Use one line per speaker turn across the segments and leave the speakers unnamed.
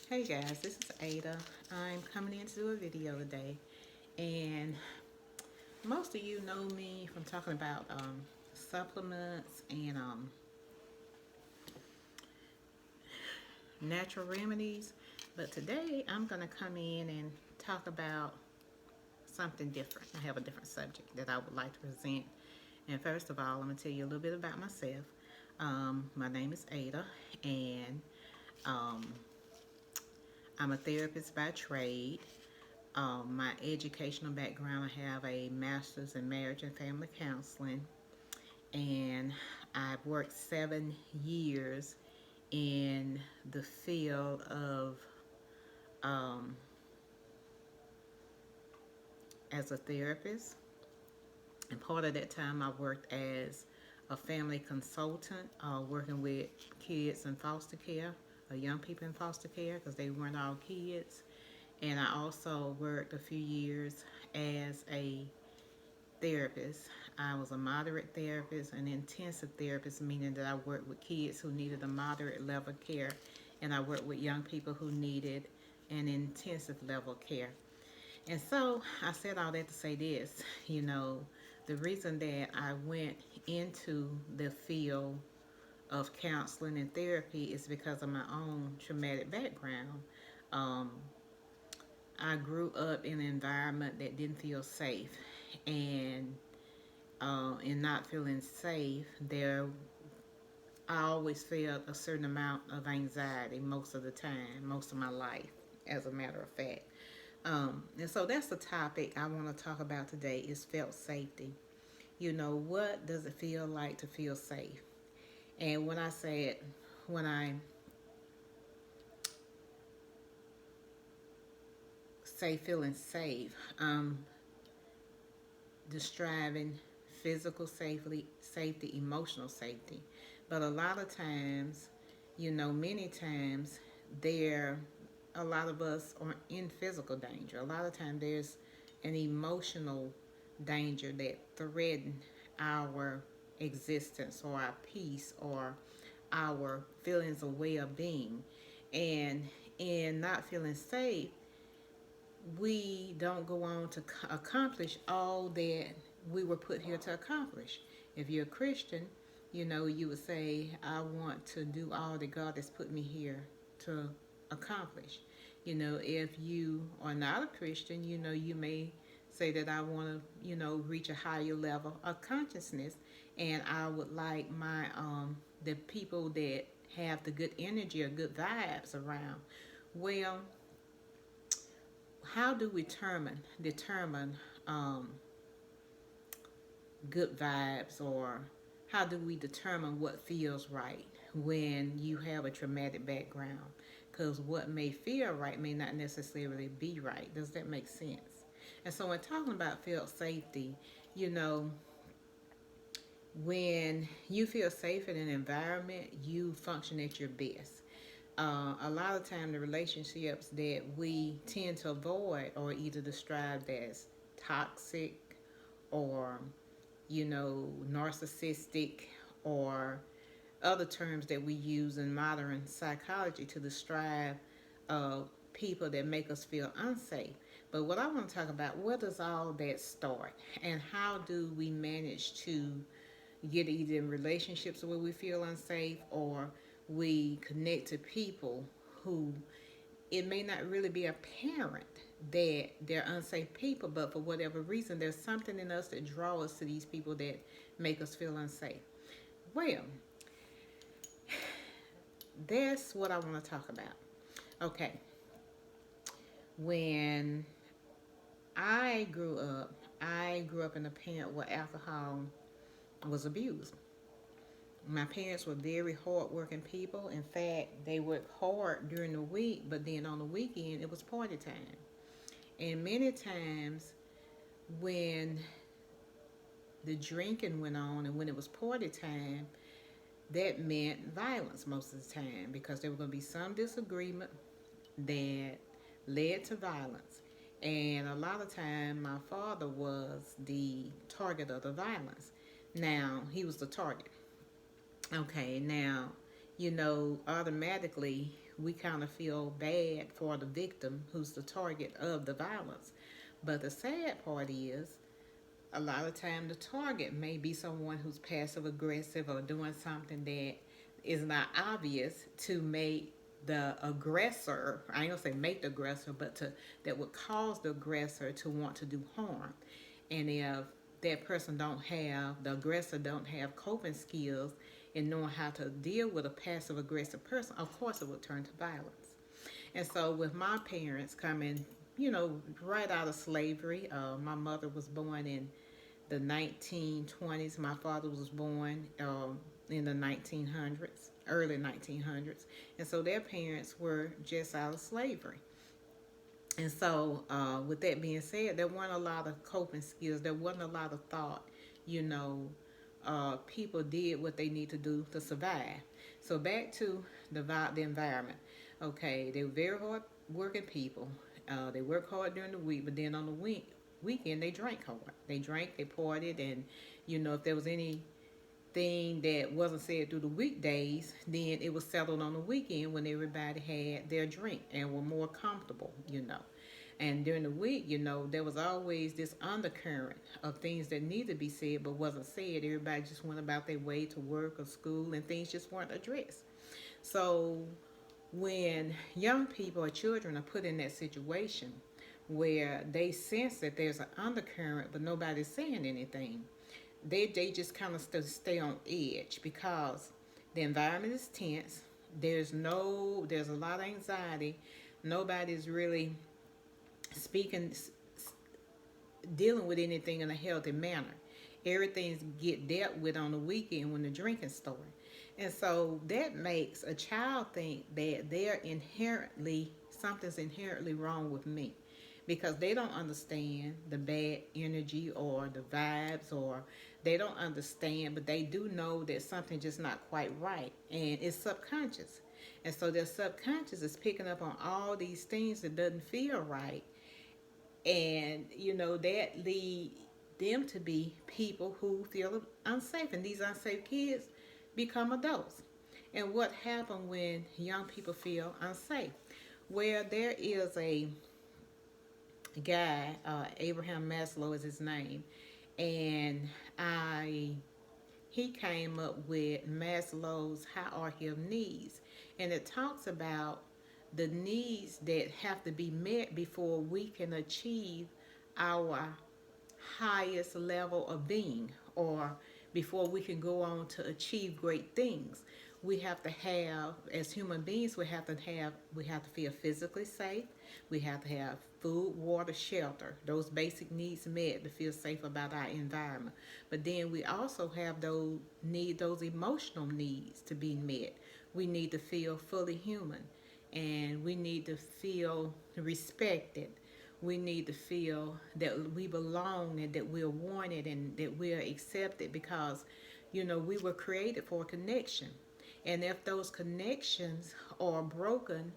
Hey guys, this is Ada. I'm coming in to do a video today, and most of you know me from talking about supplements and natural remedies, but today I'm going to come in and talk about something different. I have a different subject that I would like to present. And first of all, I'm going to tell you a little bit about myself. My name is Ada, and um, I'm a therapist by trade. My educational background, I have a master's in marriage and family counseling, and I've worked 7 years in the field of um, as a therapist. And part of that time, I worked as a family consultant, working with kids in foster care, or young people in foster care, because they weren't all kids. And I also worked a few years as a therapist. I was a moderate therapist, an intensive therapist, meaning that I worked with kids who needed a moderate level of care, and I worked with young people who needed an intensive level of care. And so I said all that to say this, the reason that I went into the field of counseling and therapy is because of my own traumatic background. Um, I grew up in an environment that didn't feel safe, and in not feeling safe, I always felt a certain amount of anxiety most of the time, most of my life, as a matter of fact. And so that's the topic I want to talk about today is felt safety. What does it feel like to feel safe? And when I say feeling safe, describing physical safety, emotional safety. But a lot of times, many times, there, a lot of us are in physical danger. A lot of times, there's an emotional danger that threatens our existence or our peace or our feelings of well-being. And in not feeling safe, we don't go on to accomplish all that we were put here to accomplish. If you're a Christian, you would say, I want to do all that God has put me here to accomplish. If you are not a Christian, you may say that I want to, reach a higher level of consciousness, and I would like the people that have the good energy or good vibes around. Well, how do we determine good vibes, or how do we determine what feels right when you have a traumatic background? Because what may feel right may not necessarily be right. Does that make sense? And so when talking about felt safety, you know, when you feel safe in an environment, you function at your best. A lot of time the relationships that we tend to avoid are either described as toxic or narcissistic, or other terms that we use in modern psychology to describe people that make us feel unsafe. But what I want to talk about, where does all that start, and how do we manage to get either in relationships where we feel unsafe, or we connect to people who it may not really be apparent that they're unsafe people, but for whatever reason, there's something in us that draws us to these people that make us feel unsafe. Well, that's what I want to talk about. Okay, when I grew up in a parent where alcohol was abused. My parents were very hard-working people. In fact, they worked hard during the week, but then on the weekend, it was party time. And many times when the drinking went on and when it was party time, that meant violence most of the time, because there was going to be some disagreement that led to violence. And a lot of time, my father was the target of the violence. Now, he was the target. Okay, now, automatically we kind of feel bad for the victim who's the target of the violence. But the sad part is, a lot of time the target may be someone who's passive aggressive or doing something that is not obvious to make the aggressor, I ain't gonna say make the aggressor, but to that would cause the aggressor to want to do harm. And if that person don't have, the aggressor don't have coping skills in knowing how to deal with a passive aggressive person, of course it will turn to violence. And so with my parents coming, right out of slavery, my mother was born in the 1920s. My father was born in the 1900s, early 1900s. And so their parents were just out of slavery. And so, with that being said, there weren't a lot of coping skills. There wasn't a lot of thought. You know, people did what they need to do to survive. So back to the environment. Okay, they were very hard working people. They worked hard during the week, but then on the weekend they drank hard. They drank, they partied, and if there was anything that wasn't said through the weekdays, then it was settled on the weekend when everybody had their drink and were more comfortable. And during the week, there was always this undercurrent of things that needed to be said but wasn't said. Everybody just went about their way to work or school, and things just weren't addressed. So when young people or children are put in that situation where they sense that there's an undercurrent but nobody's saying anything, they just kind of stay on edge because the environment is tense. There's a lot of anxiety. Nobody's really speaking, dealing with anything in a healthy manner. Everything's get dealt with on the weekend when the drinking starts. And so that makes a child think that something's inherently wrong with me, because they don't understand the bad energy or the vibes, or they don't understand, but they do know that something's just not quite right, and it's subconscious. And so their subconscious is picking up on all these things that doesn't feel right, and that lead them to be people who feel unsafe, and these unsafe kids become adults. And what happens when young people feel unsafe? Well, there is a guy, Abraham Maslow is his name, and he came up with Maslow's hierarchy of needs, and it talks about the needs that have to be met before we can achieve our highest level of being, or before we can go on to achieve great things. We have to have, as human beings, we have to feel physically safe. We have to have food, water, shelter, those basic needs met to feel safe about our environment. But then we also have those emotional needs to be met. We need to feel fully human, and we need to feel respected. We need to feel that we belong, and that we're wanted, and that we're accepted, because we were created for a connection. And if those connections are broken,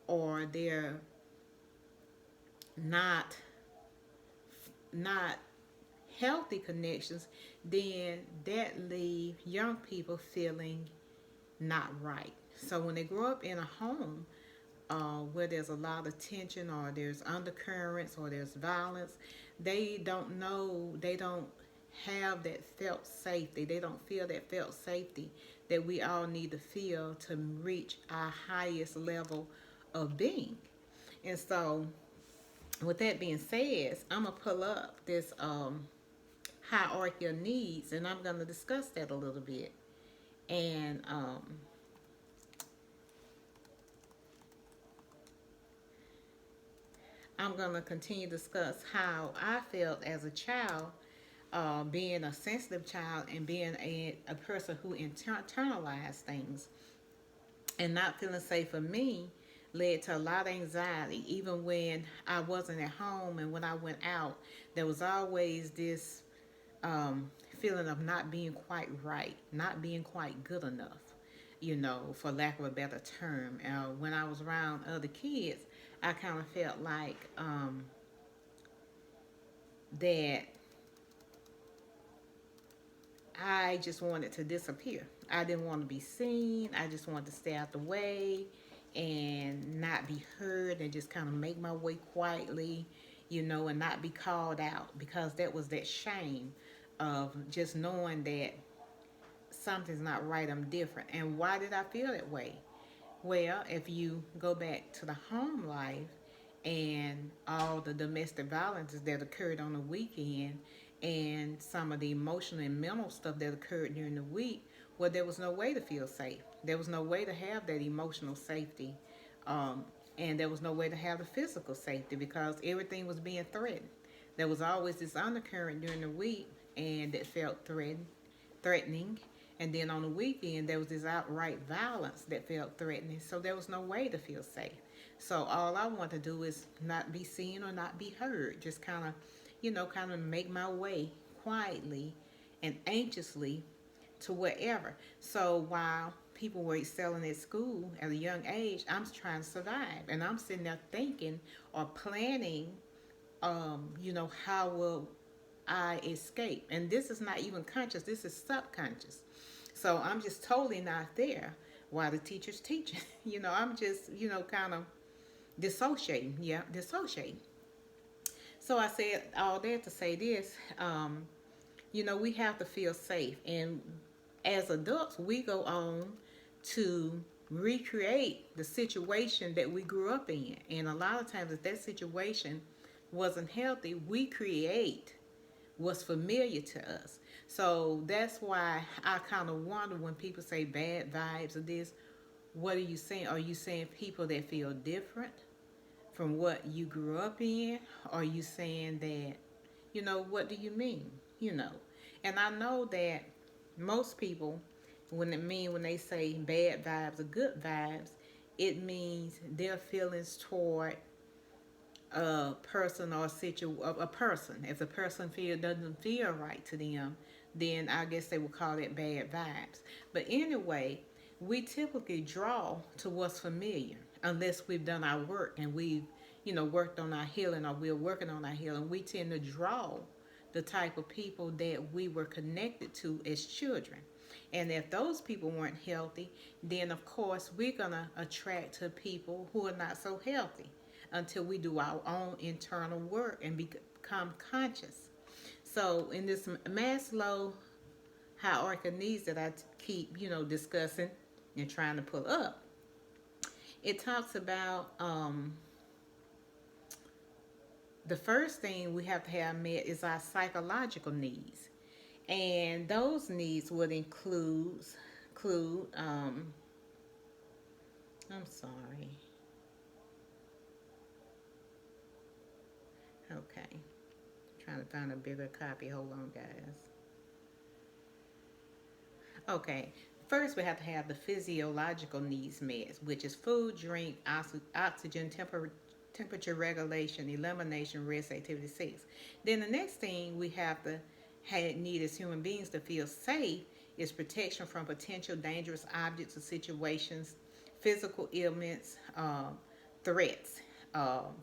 or they're not healthy connections, then that leave young people feeling not right. So when they grow up in a home where there's a lot of tension, or there's undercurrents, or there's violence, they don't have that felt safety. They don't feel that felt safety that we all need to feel to reach our highest level of being. And so, with that being said, I'm going to pull up this hierarchy of needs, and I'm going to discuss that a little bit. And I'm going to continue to discuss how I felt as a child, being a sensitive child, and being a person who internalized things, and not feeling safe for me led to a lot of anxiety. Even when I wasn't at home, and when I went out, there was always this feeling of not being quite right, not being quite good enough, for lack of a better term. When I was around other kids, I kind of felt like that I just wanted to disappear. I didn't want to be seen. I just wanted to stay out the way. and not be heard and just kind of make my way quietly, and not be called out, because that was that shame of just knowing that something's not right, I'm different. And why did I feel that way? Well, if you go back to the home life and all the domestic violences that occurred on the weekend and some of the emotional and mental stuff that occurred during the week, well, there was no way to feel safe. There was no way to have that emotional safety. Um, and there was no way to have the physical safety because everything was being threatened. There was always this undercurrent during the week and that felt threatening. And then on the weekend, there was this outright violence that felt threatening. So there was no way to feel safe. So all I want to do is not be seen or not be heard. Just kind of make my way quietly and anxiously to wherever. So while people were excelling at school at a young age, I'm trying to survive. And I'm sitting there thinking or planning, how will I escape? And this is not even conscious, this is subconscious. So I'm just totally not there while the teacher's teaching. I'm just, kind of dissociating. Yeah, dissociating. So I said all that to say this. We have to feel safe. And as adults, we go on to recreate the situation that we grew up in. And a lot of times, if that situation wasn't healthy, we create what's familiar to us. So that's why I kind of wonder when people say bad vibes or this, what are you saying? Are you saying people that feel different from what you grew up in? Or are you saying that, what do you mean? And I know that most people, when they say bad vibes or good vibes, it means their feelings toward a person or a person. If the person doesn't feel right to them, then I guess they would call it bad vibes. But anyway, we typically draw to what's familiar unless we've done our work and we've worked on our healing, or we're working on our healing. We tend to draw the type of people that we were connected to as children. And if those people weren't healthy, then of course we're going to attract to people who are not so healthy until we do our own internal work and become conscious. So in this Maslow hierarchical needs that I keep, discussing and trying to pull up, it talks about the first thing we have to have met is our psychological needs. And those needs would include I'm sorry. Okay. Trying to find a bigger copy. Hold on, guys. Okay. First, we have to have the physiological needs met, which is food, drink, oxygen, temperature regulation, elimination, rest, activity, sex. Then the next thing we have to need as human beings to feel safe is protection from potential dangerous objects or situations, physical ailments, threats,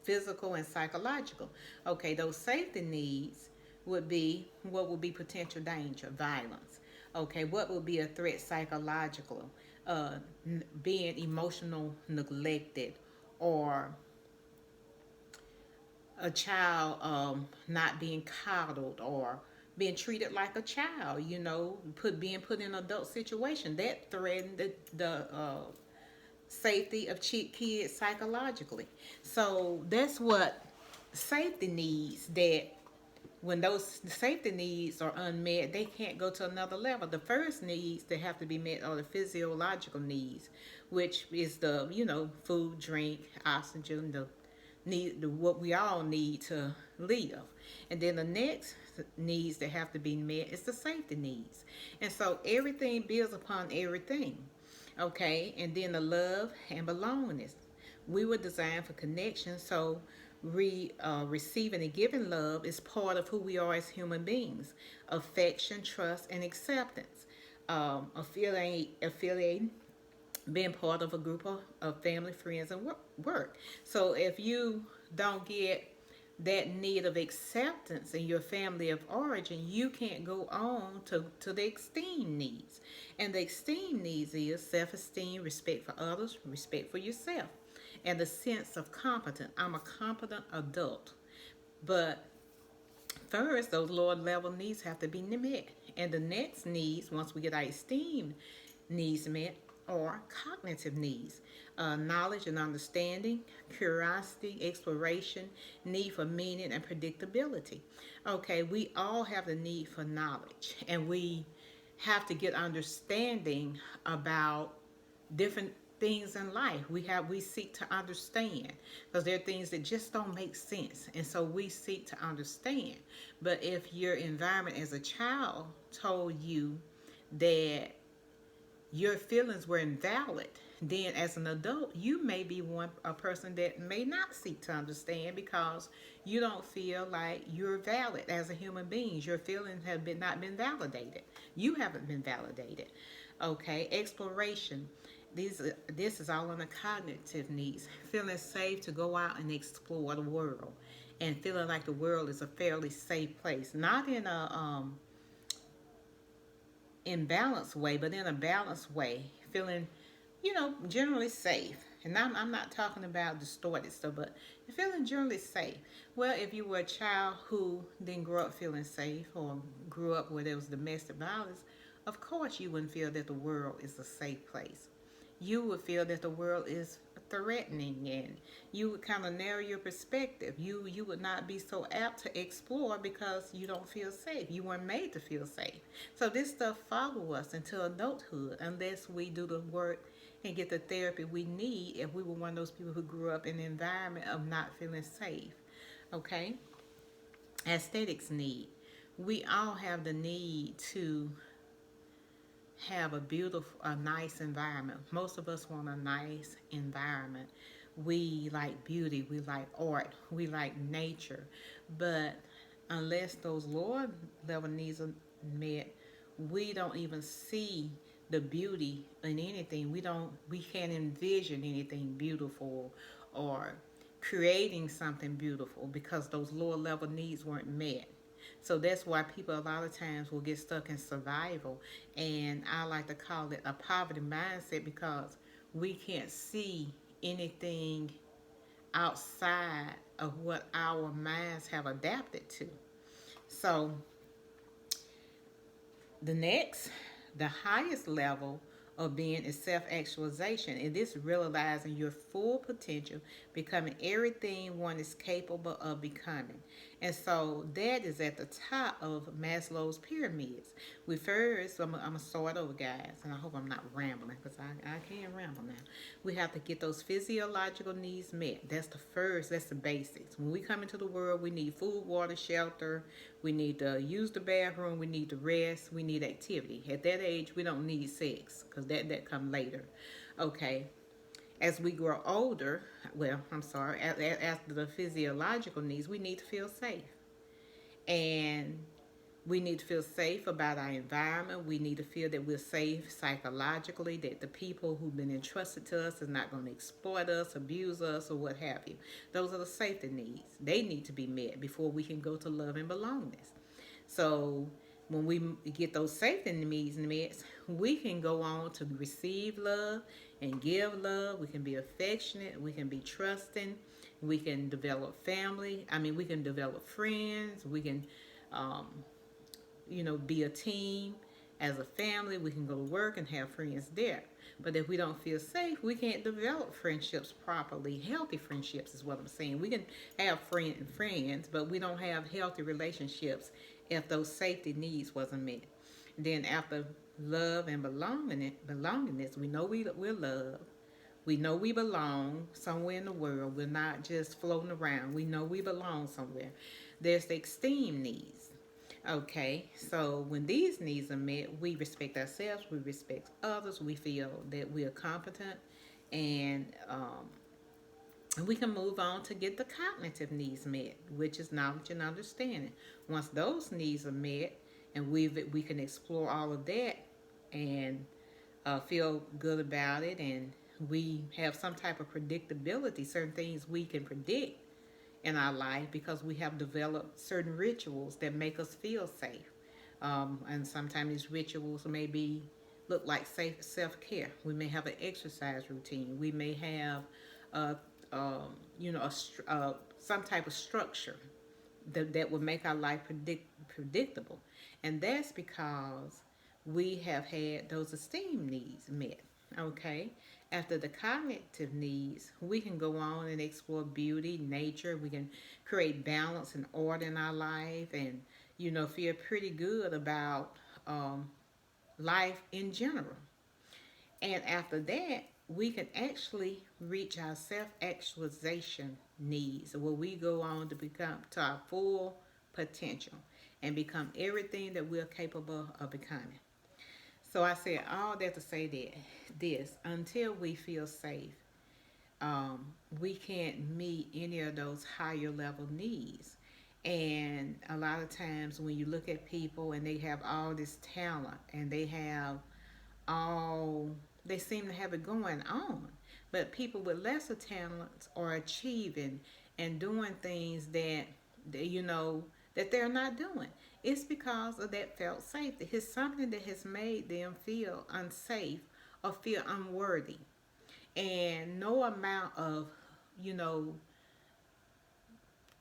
physical and psychological. Okay, those safety needs would be what would be potential danger, violence. Okay, what would be a threat psychological? Being emotional neglected, or a child not being coddled or being treated like a child, being put in an adult situation that threatened the safety of kids psychologically. So that's what safety needs, that when those safety needs are unmet, they can't go to another level. The first needs that have to be met are the physiological needs, which is the, food, drink, oxygen, what we all need to live. And then the next needs that have to be met is the safety needs. And so everything builds upon everything. Okay, and then the love and belongingness. We were designed for connection, so receiving and giving love is part of who we are as human beings. Affection, trust, and acceptance. Affiliating, being part of a group of family, friends, and work. So if you don't get that need of acceptance in your family of origin, you can't go on to the esteem needs. And the esteem needs is self-esteem, respect for others, respect for yourself, and the sense of competence. I'm a competent adult. But first, those lower level needs have to be met. And the next needs, once we get our esteem needs met, are cognitive needs. Knowledge and understanding, curiosity, exploration, need for meaning and predictability. Okay, we all have the need for knowledge, and we have to get understanding about different things in life. We seek to understand, because there are things that just don't make sense, and so we seek to understand. But if your environment as a child told you that your feelings were invalid, then as an adult you may be a person that may not seek to understand, because you don't feel like you're valid as a human being. Your feelings have not been validated. You haven't been validated. Okay, exploration. This is all on the cognitive needs. Feeling safe to go out and explore the world, and feeling like the world is a fairly safe place, not in a imbalanced way, but in a balanced way, feeling, generally safe. And I'm not talking about distorted stuff, but feeling generally safe. Well, if you were a child who didn't grow up feeling safe, or grew up where there was domestic violence, of course you wouldn't feel that the world is a safe place. You would feel that the world is threatening, and you would kind of narrow your perspective. You would not be so apt to explore, because you don't feel safe. You weren't made to feel safe. So this stuff follows us into adulthood, unless we do the work and get the therapy we need, if we were one of those people who grew up in an environment of not feeling safe. Okay? Aesthetics need. We all have the need to have a nice environment. Most of us want a nice environment. We like beauty, we like art, we like nature. But unless those lower level needs are met, we don't even see the beauty in anything. We can't envision anything beautiful or creating something beautiful, because those lower level needs weren't met. So that's why people a lot of times will get stuck in survival. And I like to call it a poverty mindset, because we can't see anything outside of what our minds have adapted to. So the highest level of being is self-actualization, and this realizing your full potential, becoming everything one is capable of becoming. And so that is at the top of Maslow's pyramids. We first, I'm going to start over, guys, and I hope I'm not rambling, because I can't ramble now. We have to get those physiological needs met. That's the basics. When we come into the world, we need food, water, shelter. We need to use the bathroom. We need to rest. We need activity. At that age, we don't need sex, because that come later. Okay. As we grow older, after the physiological needs, we need to feel safe. And we need to feel safe about our environment. We need to feel that we're safe psychologically, that the people who've been entrusted to us is not going to exploit us, abuse us, or what have you. Those are the safety needs. They need to be met before we can go to love and belongingness. So when we get those safety needs met, we can go on to receive love and give love. We can be affectionate. We can be trusting. We can develop family. We can develop friends. We can be a team as a family. We can go to work and have friends there. But if we don't feel safe, we can't develop friendships properly. Healthy friendships is what I'm saying. We can have friends, but we don't have healthy relationships if those safety needs wasn't met. Then after love and belongingness, we know we're loved. We know we belong somewhere in the world. We're not just floating around. We know we belong somewhere. There's the esteem needs. Okay, so when these needs are met, we respect ourselves, we respect others, we feel that we are competent, and we can move on to get the cognitive needs met, which is knowledge and understanding. Once those needs are met, and we can explore all of that and feel good about it, and we have some type of predictability, certain things we can predict in our life because we have developed certain rituals that make us feel safe. And sometimes these rituals may be look like safe self-care. We may have an exercise routine. We may have, uh, some type of structure that will make our life predictable. And that's because we have had those esteem needs met. Okay. After the cognitive needs, we can go on and explore beauty, nature. We can create balance and order in our life, and feel pretty good about life in general. And after that, we can actually reach our self-actualization needs, where we go on to become to our full potential and become everything that we're capable of becoming. So I said all that to say that this, until we feel safe, we can't meet any of those higher level needs. And a lot of times when you look at people and they have all this talent and all they seem to have it going on, but people with lesser talents are achieving and doing things that they're not doing. It's because of that felt safety. It's something that has made them feel unsafe or feel unworthy. And no amount of, you know,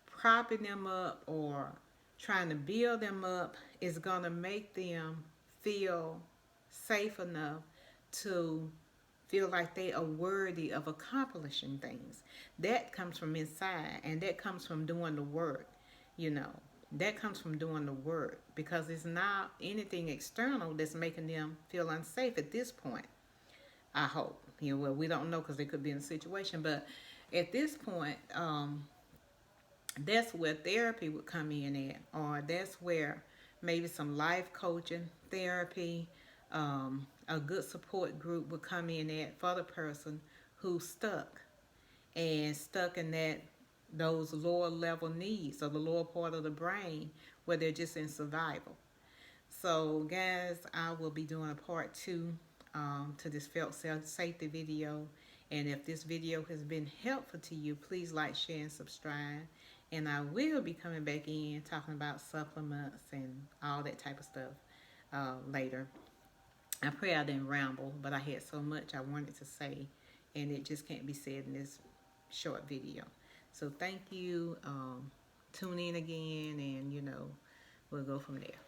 propping them up or trying to build them up is going to make them feel safe enough to feel like they are worthy of accomplishing things. That comes from inside, and that comes from doing the work, you know. That comes from doing the work because it's not anything external that's making them feel unsafe at this point. I hope. Well, we don't know because they could be in a situation, but at this point, that's where therapy would come in at, or that's where maybe some life coaching therapy, a good support group would come in at for the person who's stuck in those lower level needs or the lower part of the brain where they're just in survival. So, guys, I will be doing a part two to this felt safety video. And if this video has been helpful to you, please like, share, and subscribe. And I will be coming back in talking about supplements and all that type of stuff later. I pray I didn't ramble, but I had so much I wanted to say, and it just can't be said in this short video. So thank you. Tune in again, and we'll go from there.